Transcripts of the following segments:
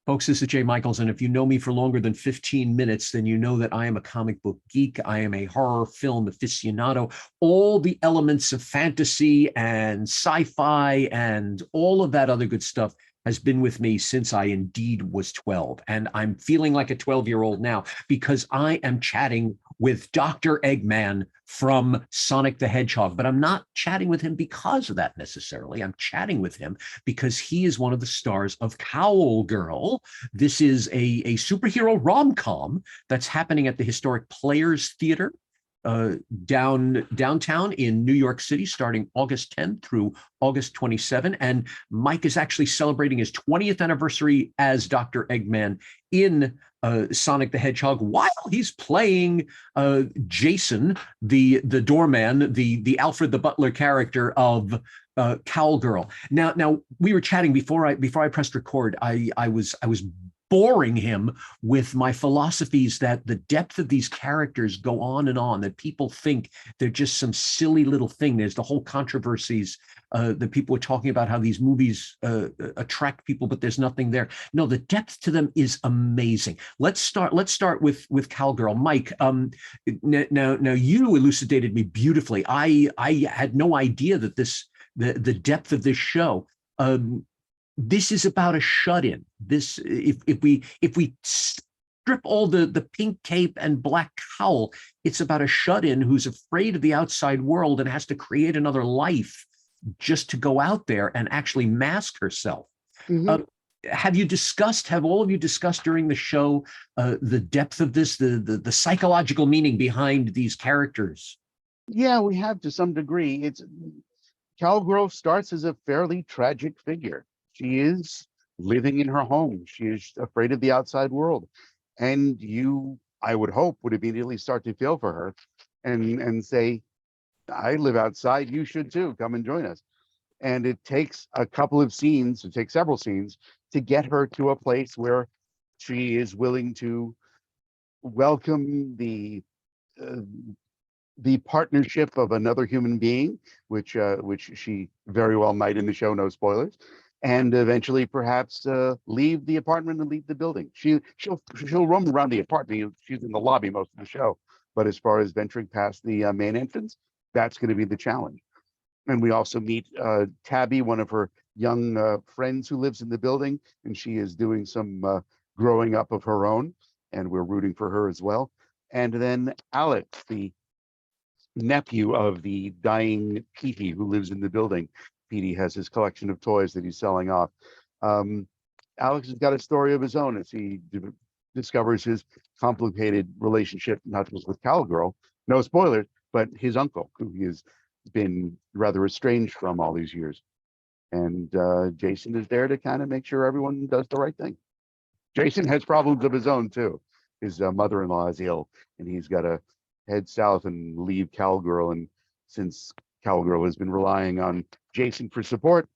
Folks, this is Jay Michaels, and if you know me for longer than 15 minutes, then you know that I am a comic book geek. I am a horror film aficionado. All the elements of fantasy and sci-fi and all of that other good stuff has been with me since I indeed was 12. And I'm feeling like a 12-year-old now because I am chatting with Dr. Eggman from Sonic the Hedgehog. But I'm not chatting with him because of that necessarily. I'm chatting with him because he is one of the stars of COWL Girl. This is a superhero rom-com that's happening at the historic Players Theater downtown in New York City, starting August 10th through August 27th. And Mike is actually celebrating his 20th anniversary as Dr. Eggman in Sonic the Hedgehog while he's playing Jason, the doorman, the Alfred the Butler character of COWL Girl. Now we were chatting before I pressed record. I was boring him with my philosophies that the depth of these characters go on and on, that people think they're just some silly little thing. There's the whole controversies that people are talking about how these movies attract people, but there's nothing there. No, the depth to them is amazing. Let's start with COWL Girl. Mike, now you elucidated me beautifully. I had no idea that the depth of this show. This is about a shut-in. This, if we strip all the pink cape and black cowl, it's about a shut-in who's afraid of the outside world and has to create another life just to go out there and actually mask herself. Mm-hmm. Have all of you discussed during the show the depth of this, the psychological meaning behind these characters? Yeah, we have to some degree. COWL Girl starts as a fairly tragic figure. She is living in her home. She is afraid of the outside world. And you, I would hope, would immediately start to feel for her and say, I live outside, you should too, come and join us. And it takes several scenes to get her to a place where she is willing to welcome the partnership of another human being, which she very well might in the show, no spoilers, and eventually perhaps leave the apartment and leave the building. She'll roam around the apartment. She's in the lobby most of the show, but as far as venturing past the main entrance, that's going to be the challenge. And we also meet Tabby, one of her young friends who lives in the building, and she is doing some growing up of her own, and we're rooting for her as well. And then Alex, the nephew of the dying Petey who lives in the building. Petey has his collection of toys that he's selling off. Alex has got a story of his own as he discovers his complicated relationship, not just with COWL Girl, no spoilers, but his uncle, who he has been rather estranged from all these years. And Jason is there to kind of make sure everyone does the right thing. Jason has problems of his own too. His mother-in-law is ill, and he's got to head south and leave COWL Girl. And since COWL Girl has been relying on Jason for support,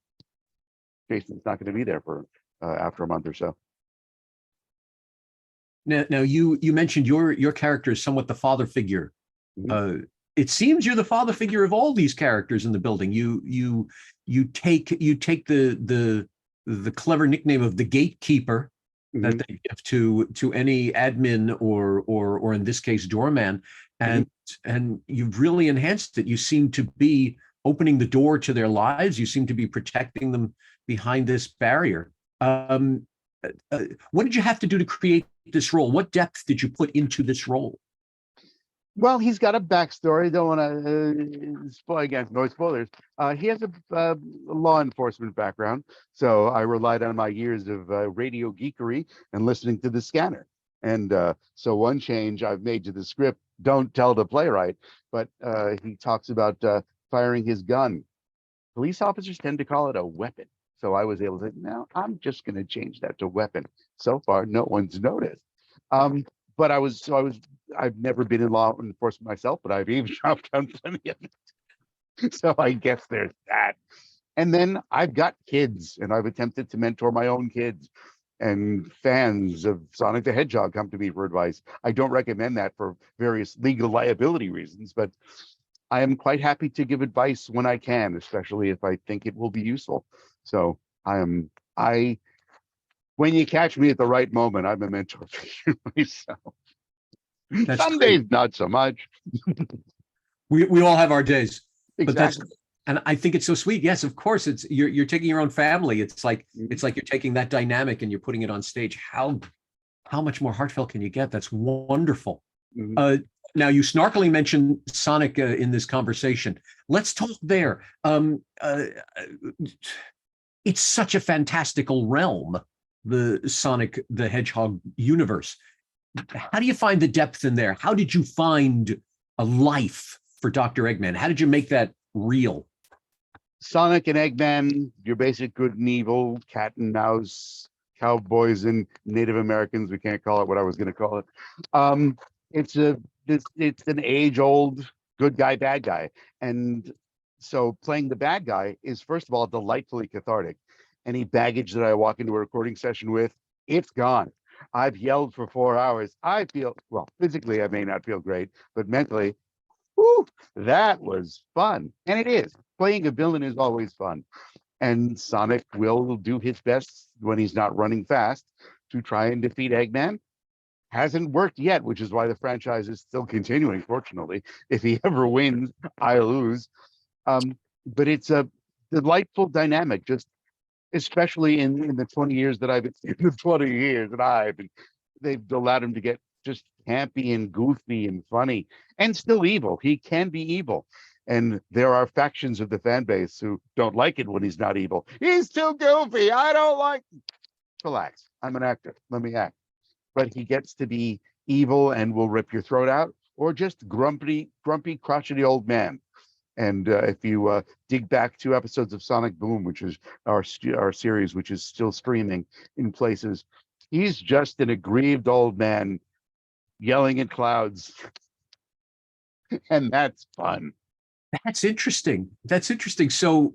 Jason's not going to be there for after a month or so. Now you mentioned your character is somewhat the father figure. Mm-hmm. It seems you're the father figure of all these characters in the building. You take the clever nickname of the gatekeeper that they give to any admin or in this case doorman, and you've really enhanced it. You seem to be opening the door to their lives. You seem to be protecting them behind this barrier. What did you have to do to create this role? What depth did you put into this role? Well, he's got a backstory. Don't want to spoil again. No spoilers. He has a law enforcement background, so I relied on my years of radio geekery and listening to the scanner. And so one change I've made to the script, don't tell the playwright, but he talks about firing his gun. Police officers tend to call it a weapon. So I was able to, now I'm just going to change that to weapon. So far, no one's noticed. But I've never been in law enforcement myself, but I've eavesdropped on plenty of it. So I guess there's that. And then I've got kids, and I've attempted to mentor my own kids. And fans of Sonic the Hedgehog come to me for advice. I don't recommend that for various legal liability reasons, but I am quite happy to give advice when I can, especially if I think it will be useful. So I when you catch me at the right moment, I'm a mentor figure myself. That's Some great. days, not so much. We all have our days, but that's, Exactly. and I think it's so sweet. Yes, of course, it's you're taking your own family. It's like Mhm. you're taking that dynamic and you're putting it on stage. How much more heartfelt can you get? That's wonderful. Mhm. Uh, Now you snarkily mentioned Sonic in this conversation. Let's talk there. It's such a fantastical realm, the Sonic the Hedgehog universe. How do you find the depth in there? How did you find a life for Dr. Eggman? How did you make that real? Sonic and Eggman, your basic good and evil, cat and mouse, cowboys and Native Americans. We can't call it what I was going to call it. Um, it's a it's an age-old good guy, bad guy, and so playing the bad guy is first of all delightfully cathartic. Any baggage that I walk into a recording session with, it's gone. I've yelled for 4 hours. I feel well physically. I may not feel great, but mentally, whew, that was fun, and it is. Playing a villain is always fun, and Sonic will do his best when he's not running fast to try and defeat Eggman. Hasn't worked yet, which is why the franchise is still continuing. Fortunately, if he ever wins, I lose. But it's a delightful dynamic, just especially in the 20 years that I've been in the 20 years that I've been, they've allowed him to get just campy and goofy and funny and still evil. He can be evil. And there are factions of the fan base who don't like it when he's not evil. He's too goofy. I don't like. Relax. I'm an actor. Let me act. But he gets to be evil and will rip your throat out, or just grumpy, crotchety old man. And if you dig back 2 episodes of Sonic Boom, which is our series, which is still streaming in places, he's just an aggrieved old man yelling at clouds, and that's fun. That's interesting. That's interesting. So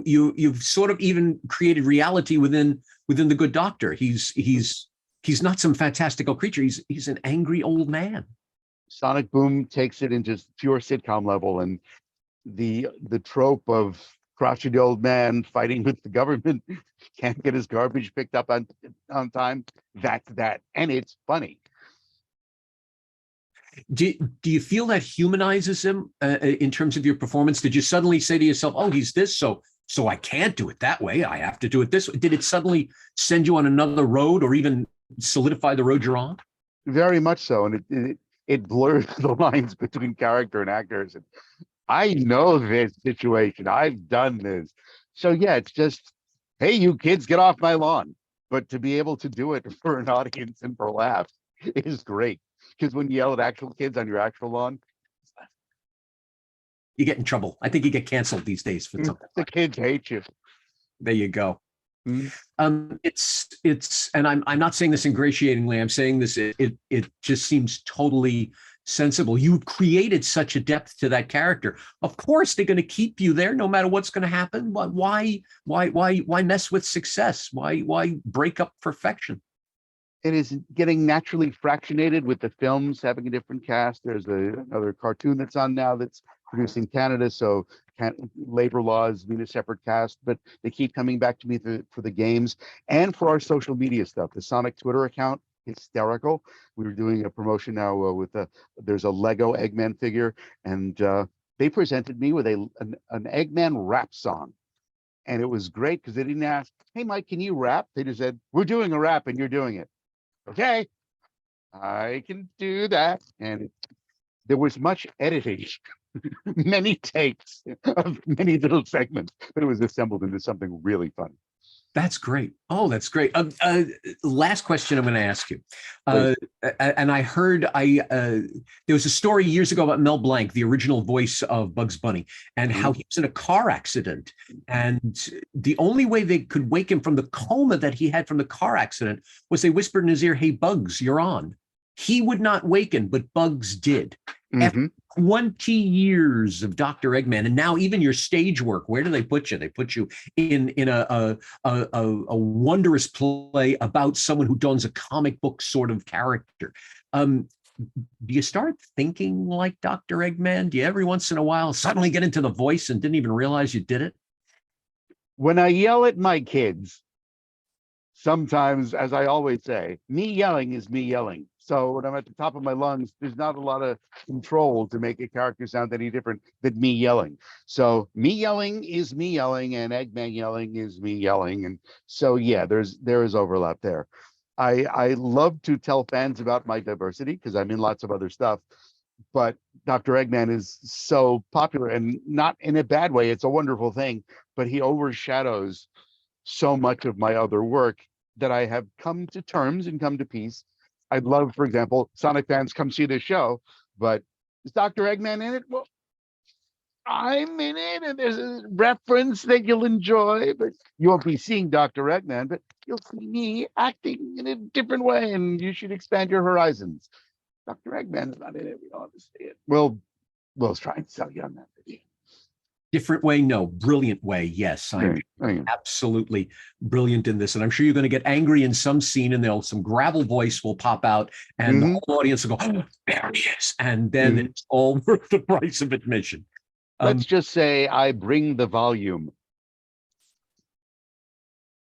you've sort of even created reality within the Good Doctor. He's not some fantastical creature. He's an angry old man. Sonic Boom takes it into pure sitcom level, and the trope of crotchety old man fighting with the government, can't get his garbage picked up on time. That's that, and it's funny. Do you feel that humanizes him in terms of your performance? Did you suddenly say to yourself, "Oh, he's this, so I can't do it that way. I have to do it this way"? Did it suddenly send you on another road, or even solidify the road you're on? Very much so, and it blurs the lines between character and actors. And I know this situation. I've done this. So yeah, it's just, hey, you kids, get off my lawn. But to be able to do it for an audience and for laughs is great. Because when you yell at actual kids on your actual lawn, You get in trouble. I think you get canceled these days for something the like kids hate you. that. There you go. Mm. And I'm not saying this ingratiatingly. I'm saying this. It just seems totally sensible. You created such a depth to that character. Of course, they're going to keep you there no matter what's going to happen. But why mess with success? Why break up perfection? It is getting naturally fractionated with the films having a different cast. There's another cartoon that's on now that's produced in Canada, so labor laws mean a separate cast, but they keep coming back to me for the games and for our social media stuff. The Sonic Twitter account, hysterical. We were doing a promotion now with there's a Lego Eggman figure, and they presented me with an Eggman rap song. And it was great because they didn't ask, "Hey, Mike, can you rap?" They just said, "We're doing a rap and you're doing it." Okay, I can do that. And there was much editing, many takes of many little segments, but it was assembled into something really fun. That's great. Oh, that's great. Last question I'm going to ask you. Please. And I heard there was a story years ago about Mel Blanc, the original voice of Bugs Bunny, and how he was in a car accident. And the only way they could wake him from the coma that he had from the car accident was they whispered in his ear, "Hey, Bugs, you're on." He would not waken, but Bugs did. After Mm-hmm. 20 years of Dr. Eggman, and now even your stage work, where do they put you? They put you in a wondrous play about someone who dons a comic book sort of character. Do you start thinking like Dr. Eggman? Do you every once in a while suddenly get into the voice and didn't even realize you did it? When I yell at my kids, sometimes, as I always say, me yelling is me yelling. So when I'm at the top of my lungs, there's not a lot of control to make a character sound any different than me yelling. So me yelling is me yelling, and Eggman yelling is me yelling. And so yeah, there is overlap there. I love to tell fans about my diversity because I'm in lots of other stuff, but Dr. Eggman is so popular, and not in a bad way. It's a wonderful thing, but he overshadows so much of my other work that I have come to terms and come to peace. I'd love, for example, Sonic fans come see this show, but is Dr. Eggman in it? Well, I'm in it, and there's a reference that you'll enjoy, but you won't be seeing Dr. Eggman, but you'll see me acting in a different way, and you should expand your horizons. Dr. Eggman is not in it. We don't have to say it. Well, Will's trying to sell you on that video. Different way, no. Brilliant way, yes. I'm absolutely brilliant in this, and I'm sure you're going to get angry in some scene, and some gravel voice will pop out, and the whole audience will go, "Oh, there he is," and then it's all worth the price of admission. Let's just say I bring the volume.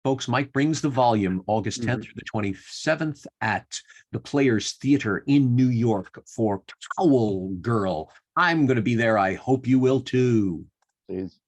Folks, Mike brings the volume August 10th through the 27th at the Players Theater in New York for COWL Girl. I'm going to be there. I hope you will too. Please.